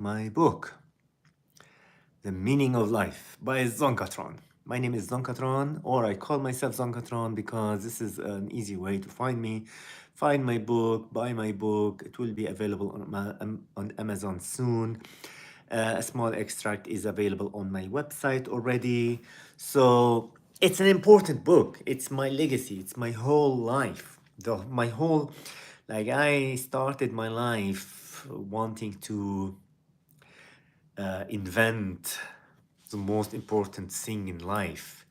my book, The Meaning of Life by Zonkatron. My name is Zonkatron, or I call myself Zonkatron because this is an easy way to find me. Find my book, buy my book. It will be available on Amazon soon. A small extract is available on my website already. So it's an important book. It's my legacy. It's my whole life. Like I started my life wanting to invent the most important thing in life,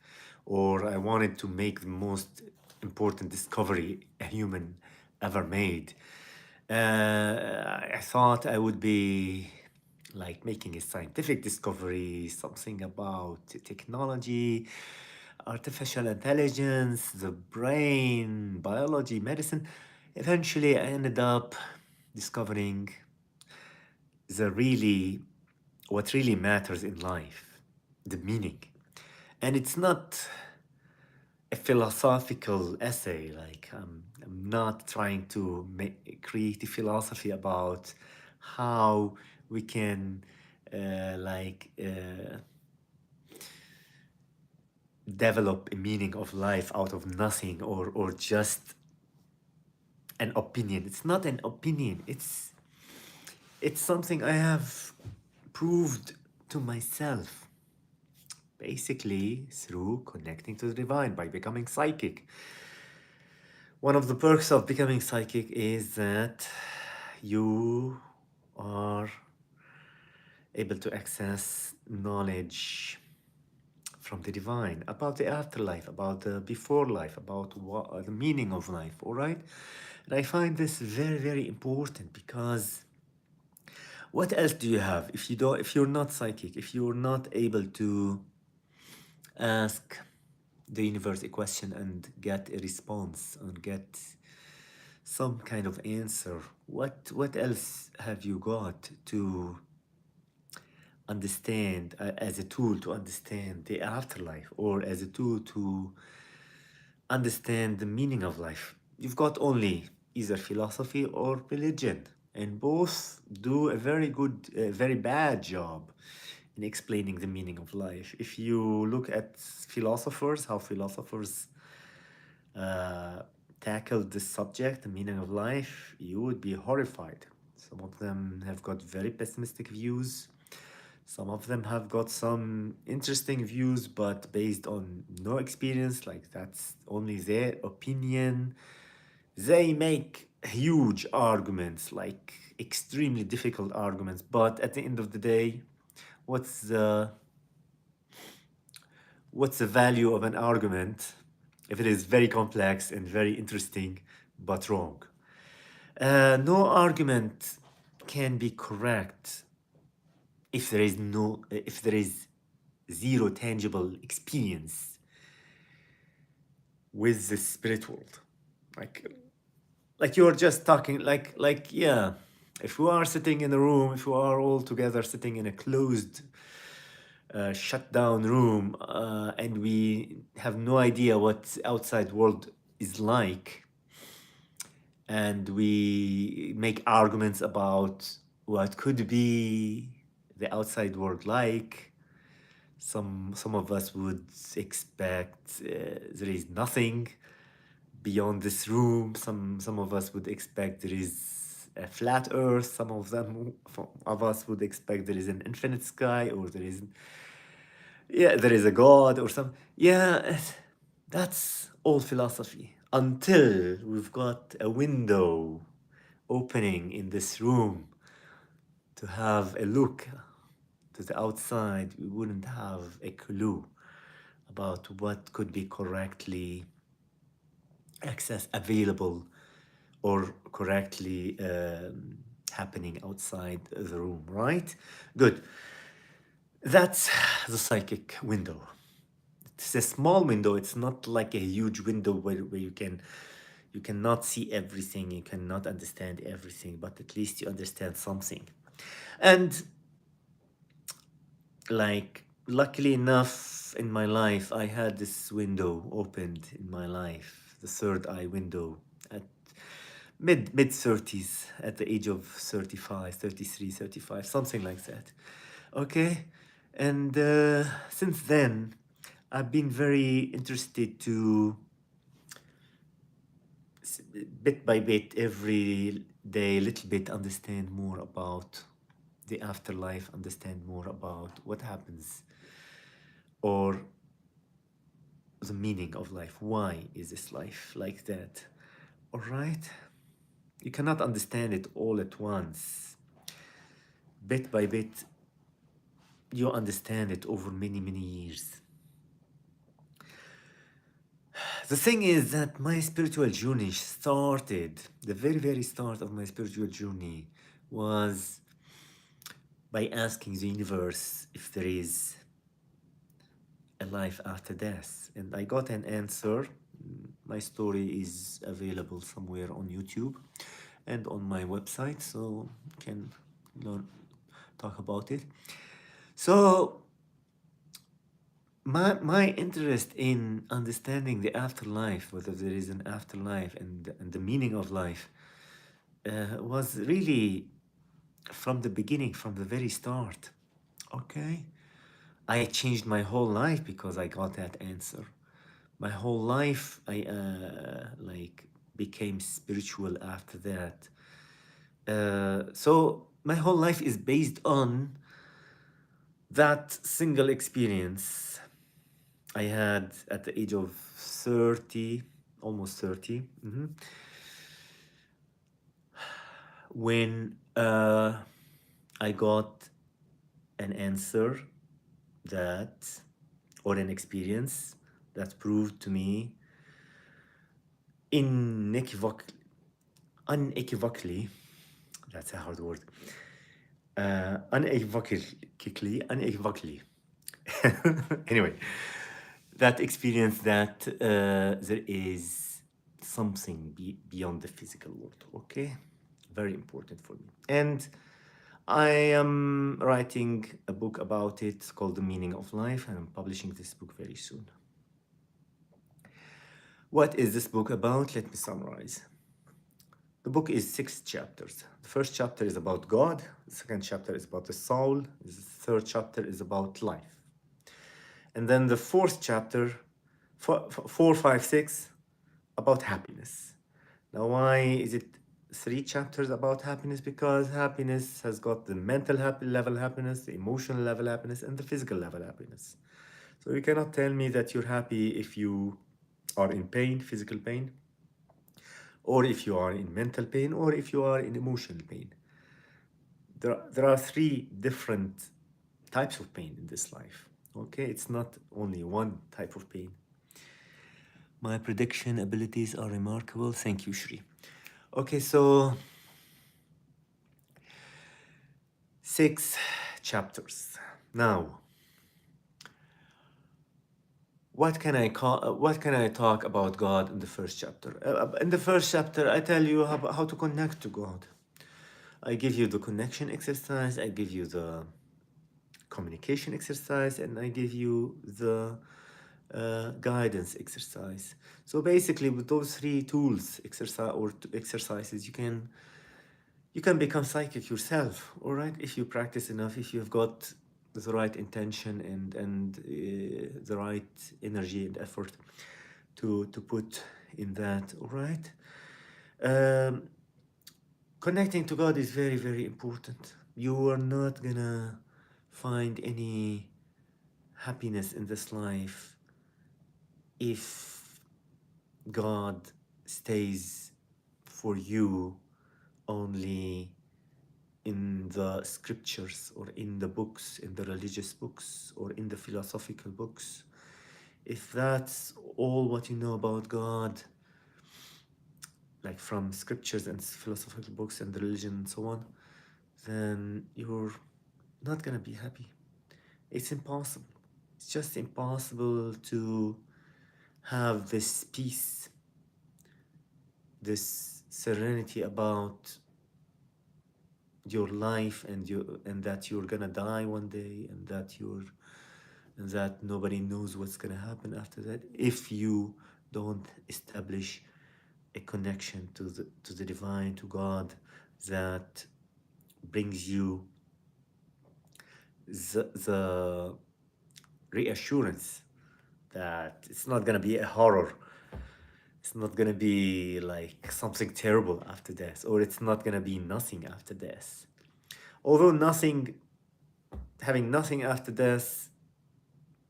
or I wanted to make the most important discovery a human ever made. I thought I would be like making a scientific discovery, something about technology, artificial intelligence, the brain, biology, medicine. Eventually, I ended up discovering the really what really matters in life, the meaning. And it's not a philosophical essay, like I'm not trying to create a philosophy about how we can develop a meaning of life out of nothing, or just an opinion. It's not an opinion, it's something I have proved to myself, basically through connecting to the divine by becoming psychic. One of the perks of becoming psychic is that you are able to access knowledge from the divine about the afterlife, about the before life, about what the meaning of life. All right, and I find this very, very important because what else do you have if you don't, if you're not psychic, if you're not able to ask the universe a question and get a response and get some kind of answer? What else have you got to understand, as a tool to understand the afterlife, or as a tool to understand the meaning of life? You've got only either philosophy or religion, and both do a very good, very bad job in explaining the meaning of life. If you look at philosophers, how philosophers tackled this subject, the meaning of life, you would be horrified. Some of them have got very pessimistic views. Some of them have got some interesting views, but based on no experience, like that's only their opinion. They make huge arguments, like extremely difficult arguments, but at the end of the day, what's the what's the value of an argument if it is very complex and very interesting but wrong? No argument can be correct if there is zero tangible experience with the spirit world. Like like you're just talking, yeah, if we are sitting in a room, if we are all together sitting in a closed shut down room, and we have no idea what the outside world is like, and we make arguments about what could be the outside world like, some of us would expect there is nothing beyond this room. Some of us would expect there is a flat earth. Of us would expect there is an infinite sky, or there is a god or some. Yeah, that's all philosophy until we've got a window opening in this room to have a look to the outside. We wouldn't have a clue about what could be correctly available or correctly happening outside the room, right? Good. That's the psychic window. It's a small window. It's not like a huge window where you cannot see everything, you cannot understand everything, but at least you understand something. And like, luckily enough in my life, I had this window opened in my life, the third eye window, at mid 30s, at the age of 35, 33, 35, something like that. Okay, and since then I've been very interested to bit by bit, every day, a little bit, understand more about the afterlife, understand more about what happens, or the meaning of life. Why is this life like that? All right? You cannot understand it all at once. Bit by bit, you understand it over many, many years. The thing is that my spiritual journey started, the very, very start of my spiritual journey was by asking the universe if there is a life after death. And I got an answer. My story is available somewhere on YouTube and on my website, so you can learn, talk about it. So my interest in understanding the afterlife, whether there is an afterlife and the meaning of life, was really from the beginning, from the very start. Okay, I changed my whole life because I got that answer. My whole life, I like became spiritual after that. So my whole life is based on that single experience I had at the age of 30, almost 30, when I got an answer that, or an experience that proved to me unequivocally, that's a hard word, unequivocally. Anyway, that experience that there is something beyond the physical world. Okay, very important for me. And I am writing a book about it called The Meaning of Life, and I'm publishing this book very soon. What is this book about? Let me summarize. The book is 6 chapters. The first chapter is about God. The second chapter is about the soul. The third chapter is about life. And then the fourth chapter, 4, 5, 6, about happiness. Now, why is it 3 chapters about happiness? Because happiness has got the mental level happiness, the emotional level happiness, and the physical level happiness. So you cannot tell me that you're happy if you are in pain, physical pain, or if you are in mental pain, or if you are in emotional pain. There are 3 different types of pain in this life. Okay, it's not only one type of pain. My prediction abilities are remarkable. Thank you, Shri. Okay, so 6 chapters. Now, what can I talk about God in the first chapter? In the first chapter, I tell you how to connect to God. I give you the connection exercise, I give you the communication exercise, and I give you the guidance exercise. So basically, with those 3 tools, exercises, you can become psychic yourself. All right, if you practice enough, if you've got the right intention and the right energy and effort to put in that. All right. Connecting to God is very, very important. You are not gonna find any happiness in this life if God stays for you only in the scriptures, or in the books, in the religious books, or in the philosophical books. If that's all what you know about God, like from scriptures and philosophical books and religion and so on, then you're not gonna be happy. It's impossible. It's just impossible to have this peace, this serenity about your life, and that you're gonna die one day, and that nobody knows what's gonna happen after that, if you don't establish a connection to the divine, to God, that brings you the reassurance that it's not gonna be a horror. It's not gonna be like something terrible after death, or it's not gonna be nothing after death. Although nothing, having nothing after death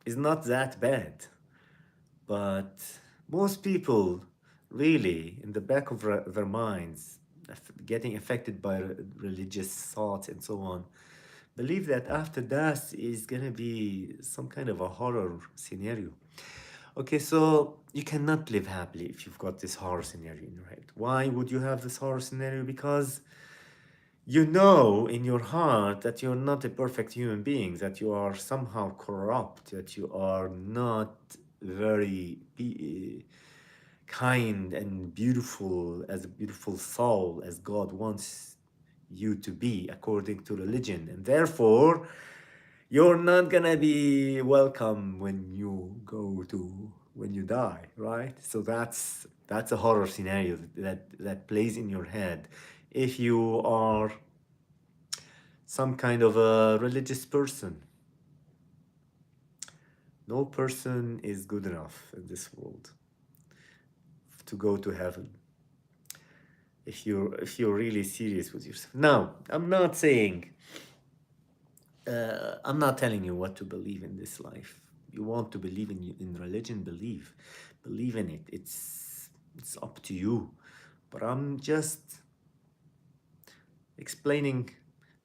is not that bad, but most people really, in the back of their minds, getting affected by religious thoughts and so on, believe that after death is gonna be some kind of a horror scenario. Okay, so you cannot live happily if you've got this horror scenario in your head. Why would you have this horror scenario? Because you know in your heart that you're not a perfect human being, that you are somehow corrupt, that you are not very kind and beautiful, as a beautiful soul as God wants you to be according to religion. And therefore, you're not gonna be welcome when you go to when you die, right? So that's a horror scenario that plays in your head if you are some kind of a religious person. No person is good enough in this world to go to heaven if you're really serious with yourself. Now, I'm not telling you what to believe in this life. You want to believe in religion, believe in it. It's up to you. But I'm just explaining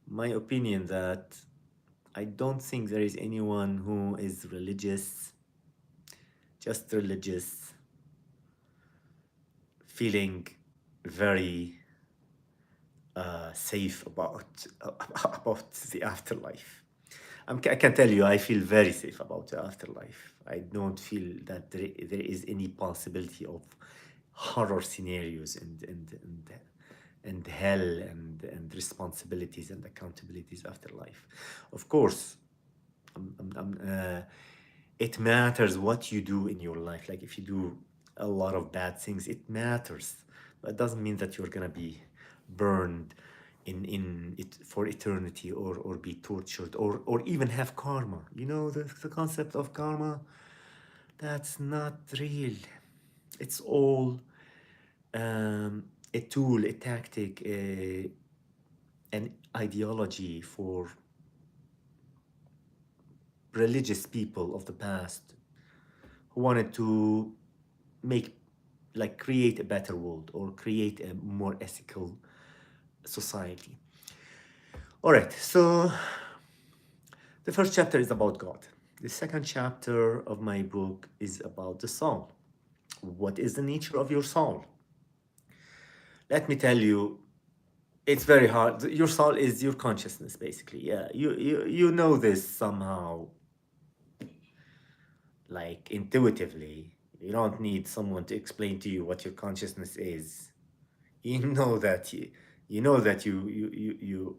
my opinion that I don't think there is anyone who is religious, just religious, feeling very safe about the afterlife. I can tell you, I feel very safe about the afterlife. I don't feel that there is any possibility of horror scenarios and hell and responsibilities and accountabilities after life. Of course, it matters what you do in your life. Like if you do a lot of bad things, it matters. That doesn't mean that you're gonna be burned in it for eternity, or be tortured, or even have karma. You know, the concept of karma, that's not real. It's all a tool, a tactic, an ideology for religious people of the past who wanted to make, like, create a better world or create a more ethical society. All right, so the first chapter is about God. The second chapter of my book is about the soul. What is the nature of your soul? Let me tell you, it's very hard. Your soul is your consciousness, basically. Yeah, you know this somehow, like intuitively. You don't need someone to explain to you what your consciousness is. You know that you know that you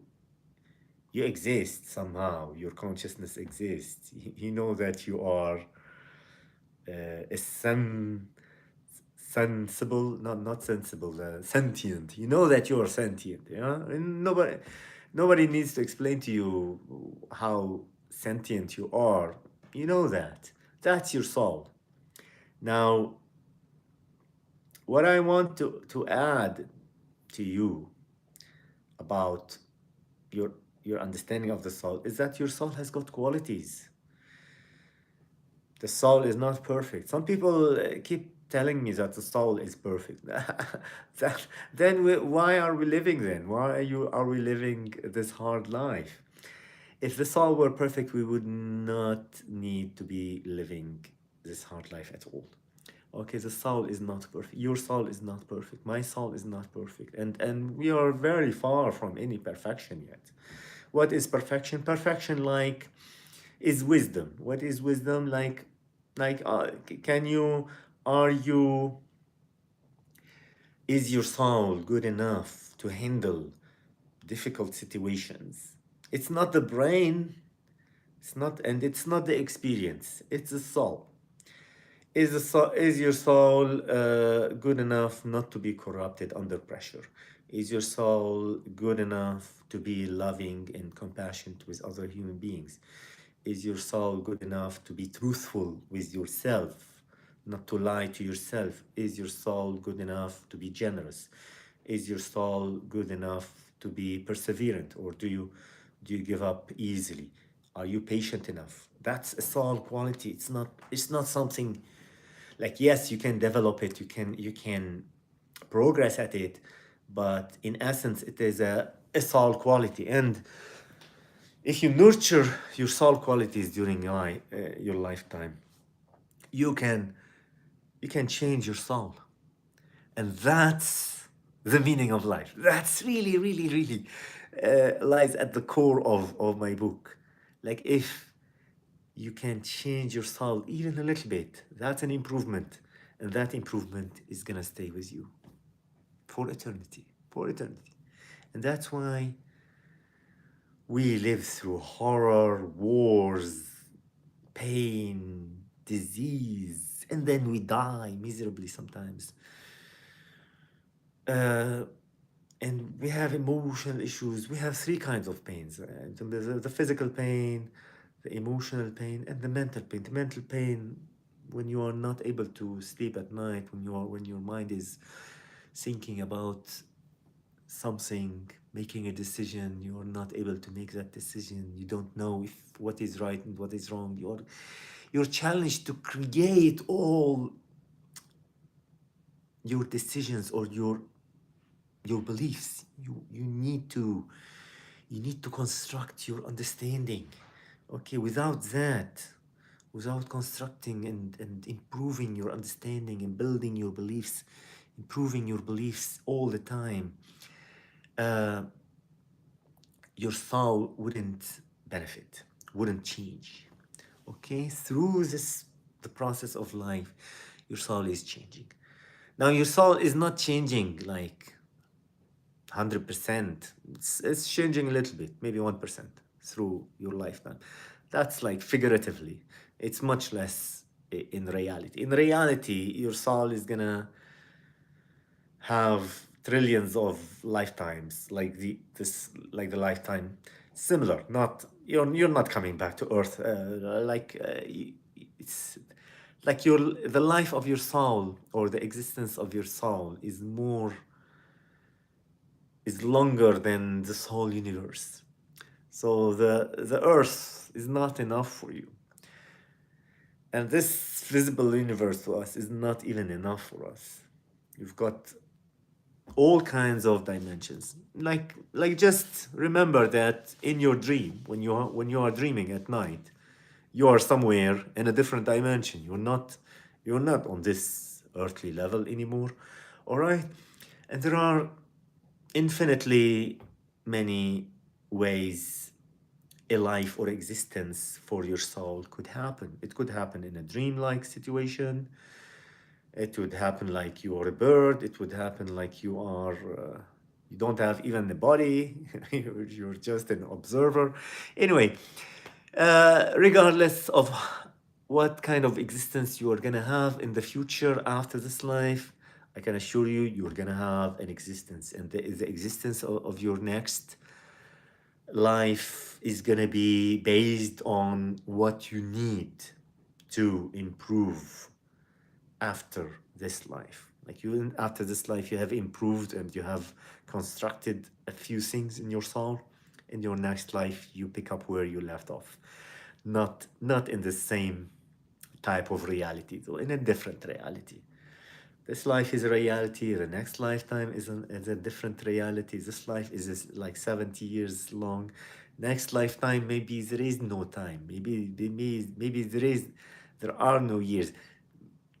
exist somehow. Your consciousness exists. You know that you are a sensible, not sensible, sentient. You know that you are sentient. Yeah, and nobody needs to explain to you how sentient you are. You know that. That's your soul. Now, what I want to add to you about your your understanding of the soul is that your soul has got qualities. The soul is not perfect. Some people keep telling me that the soul is perfect. Then why are we living then? Are we living this hard life? If the soul were perfect, we would not need to be living this hard life at all. Okay, the soul is not perfect. Your soul is not perfect. My soul is not perfect. And we are very far from any perfection yet. What is perfection? Perfection, like, is wisdom. What is wisdom? Can you, are you, is your soul good enough to handle difficult situations? It's not the brain, it's not the experience, it's the soul. Is your soul good enough not to be corrupted under pressure? Is your soul good enough to be loving and compassionate with other human beings? Is your soul good enough to be truthful with yourself, not to lie to yourself? Is your soul good enough to be generous? Is your soul good enough to be perseverant, or do you give up easily? Are you patient enough? That's a soul quality. It's not something like, yes, you can develop it, you can progress at it, but in essence it is a soul quality. And if you nurture your soul qualities during your lifetime, you can you can change your soul. And that's the meaning of life. That's really, really, really lies at the core of my book. Like, if you can change your soul even a little bit, that's an improvement. And that improvement is going to stay with you for eternity, for eternity. And that's why we live through horror, wars, pain, disease, and then we die miserably sometimes. Uh, and we have emotional issues. We have three kinds of pains: the physical pain, the emotional pain, and the mental pain. The mental pain, when you are not able to sleep at night, when your mind is thinking about something, making a decision, you are not able to make that decision. You don't know if what is right and what is wrong. You're challenged to create all your decisions or your beliefs. You need to construct your understanding. Okay, without that, without constructing and improving your understanding and building your beliefs, improving your beliefs all the time, uh, your soul wouldn't benefit, wouldn't change. Okay, through the process of life, your soul is changing. Now, your soul is not changing like 100%. It's changing a little bit, maybe 1% through your lifetime. That's like figuratively. It's much less in reality. In reality, your soul is gonna have trillions of lifetimes, like the lifetime similar. Not you're not coming back to Earth. It's like the life of your soul, or the existence of your soul, is longer than this whole universe. So the Earth is not enough for you. And this visible universe to us is not even enough for us. You've got all kinds of dimensions. Like just remember that in your dream, when you are dreaming at night, you are somewhere in a different dimension. You're not on this earthly level anymore. All right? And there are infinitely many ways a life or existence for your soul could happen. It could happen in a dreamlike situation. It would happen like you are a bird. It would happen like you don't have even a body. You're just an observer. Anyway, regardless of what kind of existence you are gonna have in the future after this life, I can assure you, you're gonna have an existence, and the existence of your next life is gonna be based on what you need to improve after this life. Like, after this life, you have improved and you have constructed a few things in your soul. In your next life, you pick up where you left off. Not in the same type of reality, though, in a different reality. This life is a reality. The next lifetime is a different reality. This life is like 70 years long. Next lifetime, maybe there is no time. Maybe there are no years.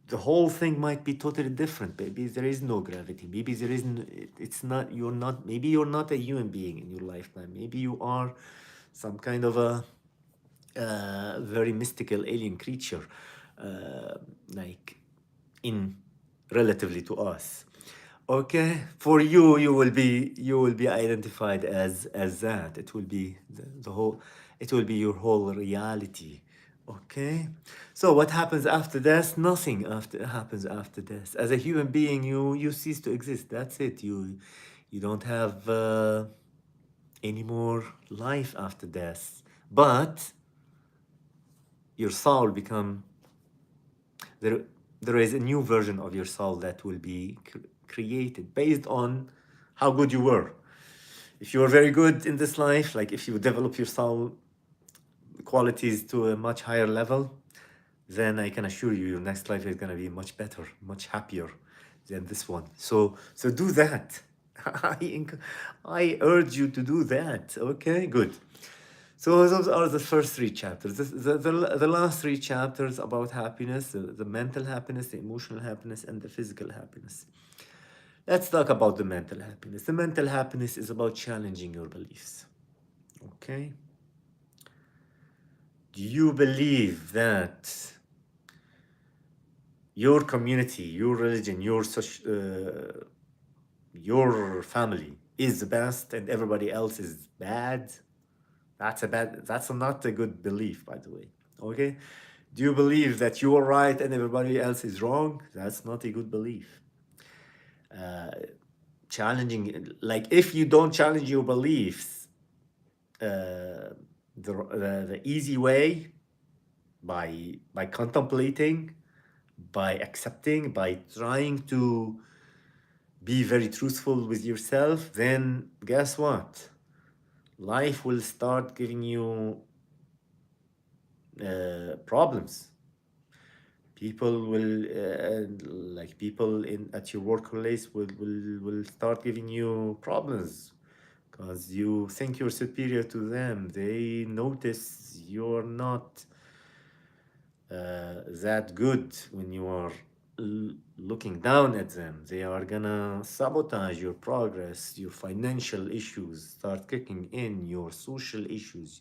The whole thing might be totally different. Maybe there is no gravity. Maybe there isn't. It's not. You're not. Maybe you're not a human being in your lifetime. Maybe you are some kind of a very mystical alien creature, like in relatively to us. Okay, for you, you will be identified as that. It will be the whole. It will be your whole reality. Okay. So what happens after death? Nothing happens after death. As a human being, you cease to exist. That's it. You don't have any more life after death. But your soul become there. There is a new version of your soul that will be created based on how good you were. If you were very good in this life, like if you develop your soul qualities to a much higher level, then I can assure you your next life is going to be much better, much happier than this one. So do that. I urge you to do that. Okay, good. So those are the first three chapters. The last three chapters about happiness, the mental happiness, the emotional happiness, and the physical happiness. Let's talk about the mental happiness. The mental happiness is about challenging your beliefs. Okay? Do you believe that your community, your religion, your family is the best and everybody else is bad? That's not a good belief, by the way. Okay? Do you believe that you are right and everybody else is wrong? That's not a good belief. Challenging, like if you don't challenge your beliefs, the easy way by contemplating, by accepting, by trying to be very truthful with yourself, then guess what? Life will start giving you problems. People will like people in at your workplace will start giving you problems because you think you're superior to them. They notice you're not that good when you are looking down at them. They are gonna sabotage your progress, your financial issues start kicking in, your social issues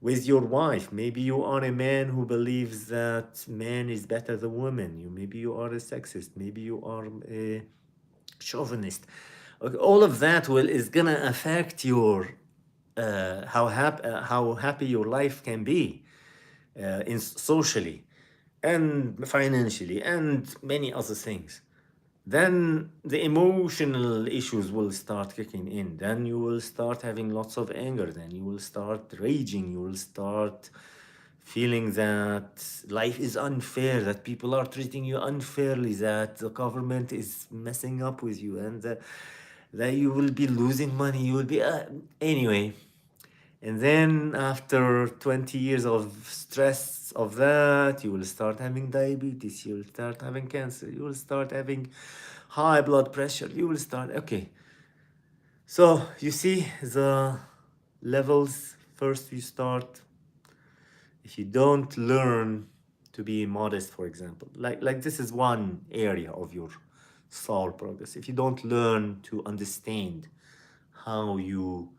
with your wife. Maybe you are a man who believes that man is better than woman. Maybe you are a sexist. Maybe you are a chauvinist. Okay, all of that is gonna affect your how happy your life can be in socially and financially and many other things. Then the emotional issues will start kicking in. Then you will start having lots of anger. Then you will start raging. You will start feeling that life is unfair, that people are treating you unfairly, that the government is messing up with you, and that you will be losing money. You will be, anyway. And then after 20 years of stress of that, you will start having diabetes, you will start having cancer, you will start having high blood pressure, you will start, okay. So you see the levels. First you start, if you don't learn to be modest, for example, like this is one area of your soul progress. If you don't learn to understand how you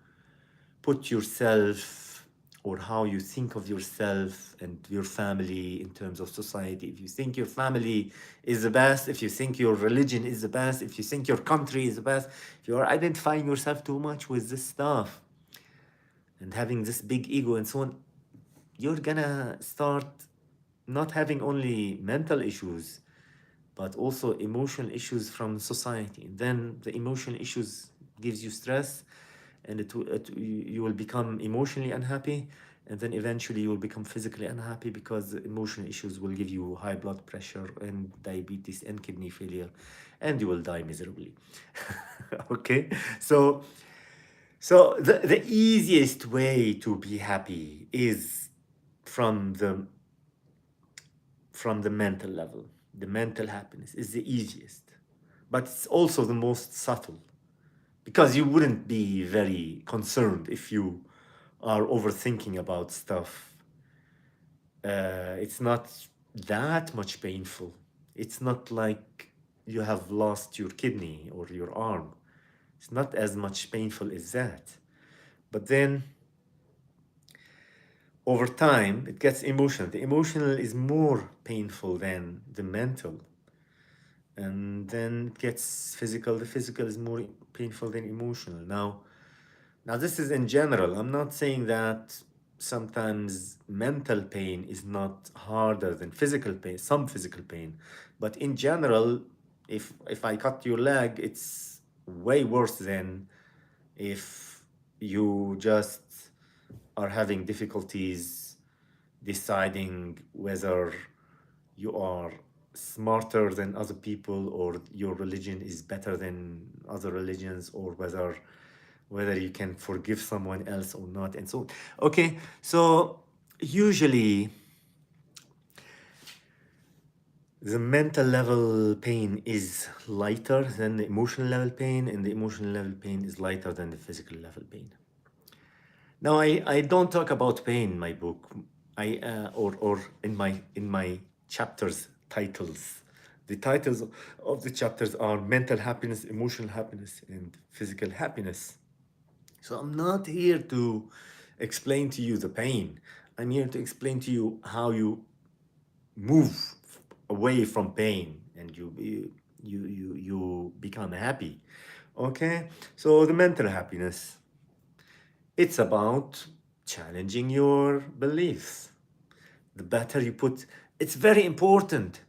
put yourself or how you think of yourself and your family in terms of society. If you think your family is the best, if you think your religion is the best, if you think your country is the best, if you are identifying yourself too much with this stuff and having this big ego and so on, you're gonna start not having only mental issues, but also emotional issues from society. And then the emotional issues gives you stress, and you will become emotionally unhappy, and then eventually you will become physically unhappy because the emotional issues will give you high blood pressure and diabetes and kidney failure, and you will die miserably. Okay, so the easiest way to be happy is from the mental level. The mental happiness is the easiest, but it's also the most subtle, because you wouldn't be very concerned if you are overthinking about stuff. It's not that much painful. It's not like you have lost your kidney or your arm. It's not as much painful as that. But then over time, it gets emotional. The emotional is more painful than the mental. And then it gets physical. The physical is more painful than emotional. Now this is in general. I'm not saying that sometimes mental pain is not harder than physical pain, some physical pain. But in general, if I cut your leg, it's way worse than if you just are having difficulties deciding whether you are smarter than other people or your religion is better than other religions or whether you can forgive someone else or not and so on. Okay, so usually the mental level pain is lighter than the emotional level pain, and the emotional level pain is lighter than the physical level pain. Now, I don't talk about pain in my book, or in my chapters titles. The titles of the chapters are mental happiness, emotional happiness, and physical happiness. So I'm not here to explain to you the pain. I'm here to explain to you how you move away from pain and you become happy. Okay? So the mental happiness, it's about challenging your beliefs. The better you put, it's very important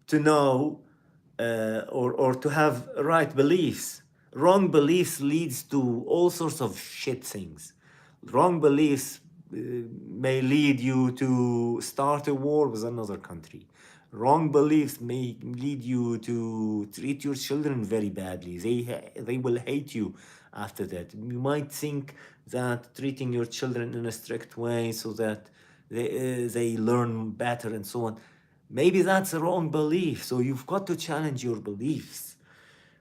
to know or to have right beliefs. Wrong beliefs leads to all sorts of shit things. Wrong beliefs may lead you to start a war with another country. Wrong beliefs may lead you to treat your children very badly. They will hate you after that. You might think that treating your children in a strict way so that they learn better and so on. Maybe that's a wrong belief. So you've got to challenge your beliefs.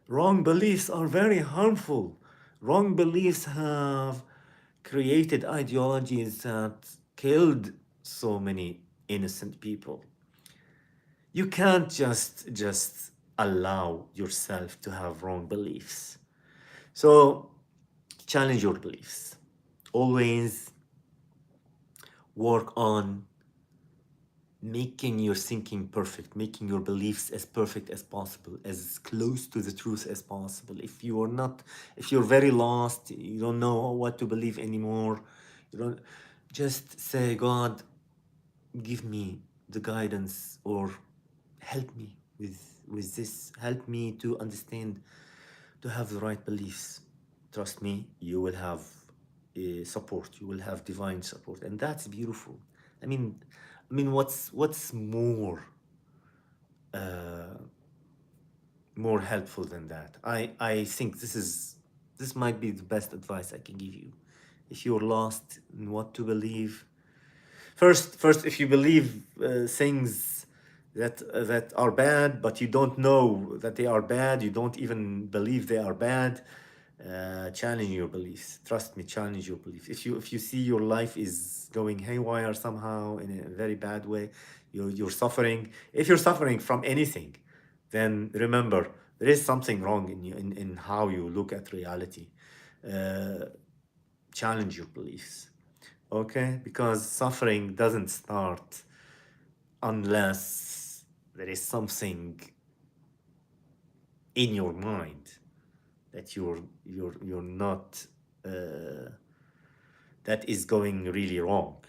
Wrong beliefs are very harmful. Wrong beliefs have created ideologies that killed so many innocent people. You can't just allow yourself to have wrong beliefs. So challenge your beliefs. Always work on making your thinking perfect, making your beliefs as perfect as possible, as close to the truth as possible. If you're very lost, you don't know what to believe anymore, you don't, just say, God, give me the guidance or help me with this. Help me to understand, to have the right beliefs. Trust me, you will have support. You will have divine support, and that's beautiful. I mean, what's more helpful than that? I think this might be the best advice I can give you. If you're lost in what to believe, first, if you believe things that are bad, but you don't know that they are bad, you don't even believe they are bad, challenge your beliefs. Trust me, challenge your beliefs. If you see your life is going haywire somehow in a very bad way, you're suffering. If you're suffering from anything, then remember there is something wrong in you in how you look at reality. Uh, Challenge your beliefs, okay? Because suffering doesn't start unless there is something in your mind that you're not that is going really wrong.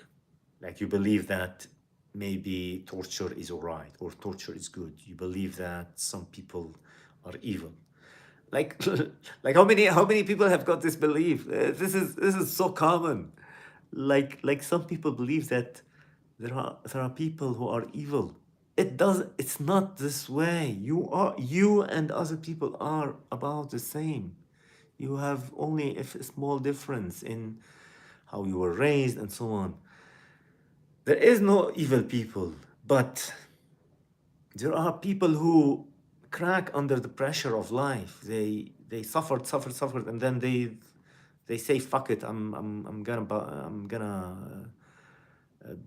Like you believe that maybe torture is all right or torture is good. You believe that some people are evil. Like like how many people have got this belief? This is so common. Like some people believe that there are people who are evil. It's not this way. You and other people are about the same. You have only a small difference in how you were raised and so on. There is no evil people, but there are people who crack under the pressure of life. They suffered, and then they say, "Fuck it, I'm gonna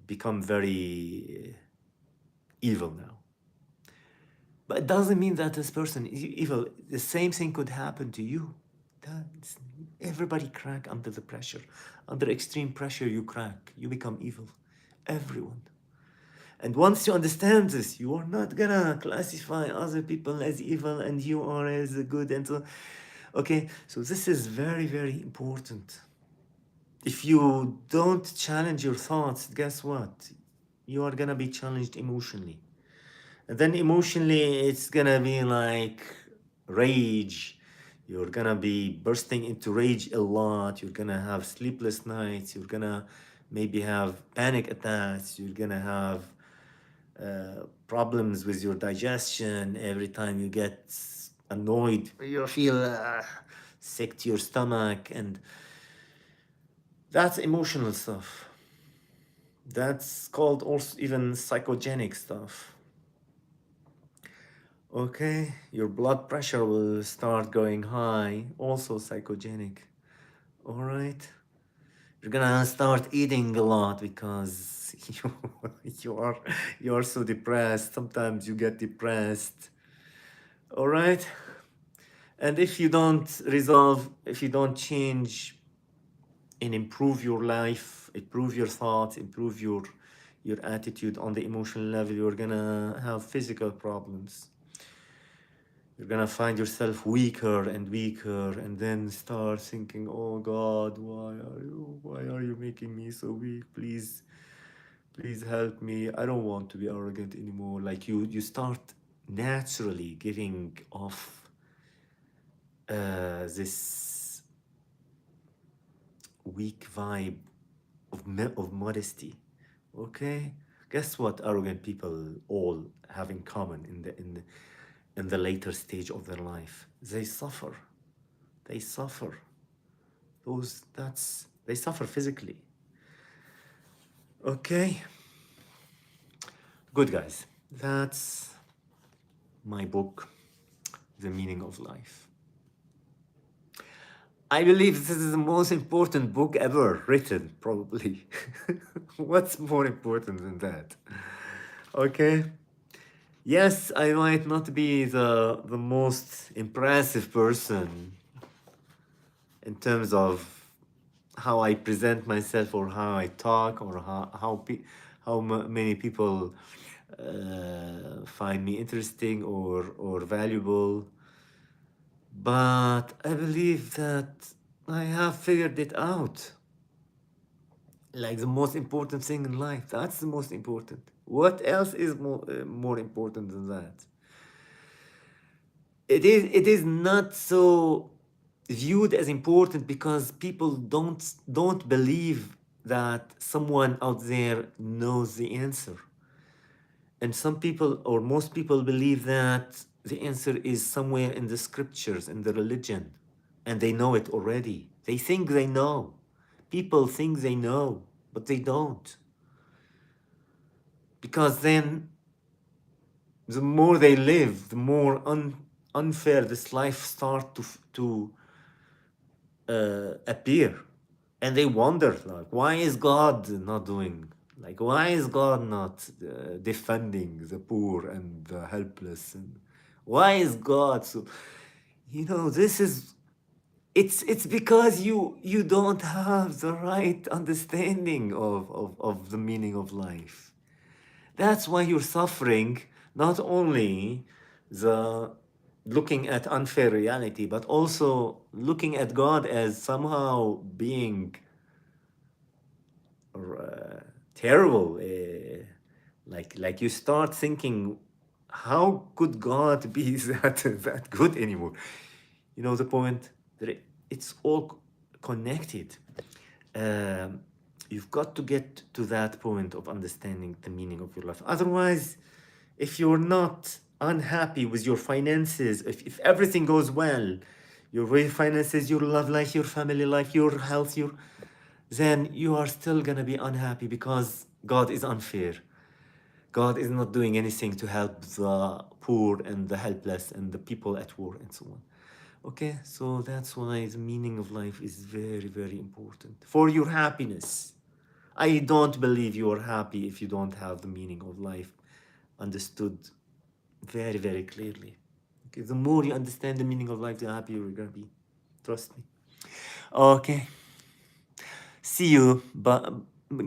become very evil now." But it doesn't mean that this person is evil. The same thing could happen to you. That's, everybody crack under the pressure. Under extreme pressure, you crack. You become evil. Everyone. And once you understand this, you are not gonna classify other people as evil and you are as good and so. Okay, so this is very, very important. if you don't challenge your thoughts, guess what? You are gonna be challenged emotionally. And then emotionally, it's gonna be like rage. You're gonna be bursting into rage a lot. You're gonna have sleepless nights. You're gonna maybe have panic attacks. You're gonna have problems with your digestion. Every time you get annoyed, you feel sick to your stomach. And that's emotional stuff. That's called also even psychogenic stuff. Okay, your blood pressure will start going high, also psychogenic. All right, you're gonna start eating a lot because you are so depressed. Sometimes you get depressed. All right, and if you don't resolve, if you don't change and improve your life, improve your thoughts, improve your attitude on the emotional level, you're gonna have physical problems. You're gonna find yourself weaker and weaker, and then start thinking, oh God, why are you making me so weak? Please help me. I don't want to be arrogant anymore. Like you start naturally giving off this weak vibe of modesty. Okay, guess what? Arrogant people all have in common in the later stage of their life. They suffer. They suffer. They suffer physically. Okay, good guys. That's my book, The Meaning of Life. I believe this is the most important book ever written, probably. What's more important than that? Okay. Yes, I might not be the most impressive person in terms of how I present myself or how I talk or how many people find me interesting or valuable, but I believe that I have figured it out. Like the most important thing in life, that's the most important. What else is more important than that? It is not so viewed as important because people don't believe that someone out there knows the answer. And some people or most people believe that the answer is somewhere in the scriptures, in the religion, and they know it already. They think they know. People think they know, but they don't. Because then the more they live, the more unfair this life start to appear. And they wonder, like, why is God not doing? Like, why is God not defending the poor and the helpless? And why is God so? This is it's because you don't have the right understanding of the meaning of life. That's why you're suffering, not only the looking at unfair reality, but also looking at God as somehow being terrible. Like you start thinking, how could God be that good anymore? You know the point? It's all connected. Um, you've got to get to that point of understanding the meaning of your life. Otherwise, if you're not unhappy with your finances, if everything goes well, your finances, your love life, your family life, your health, then you are still gonna be unhappy because God is unfair. God is not doing anything to help the poor and the helpless and the people at war and so on. Okay, so that's why the meaning of life is very, very important for your happiness. I don't believe you are happy if you don't have the meaning of life understood very, very clearly. Okay, the more you understand the meaning of life, the happier you're gonna be. Trust me. Okay. See you,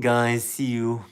guys. See you.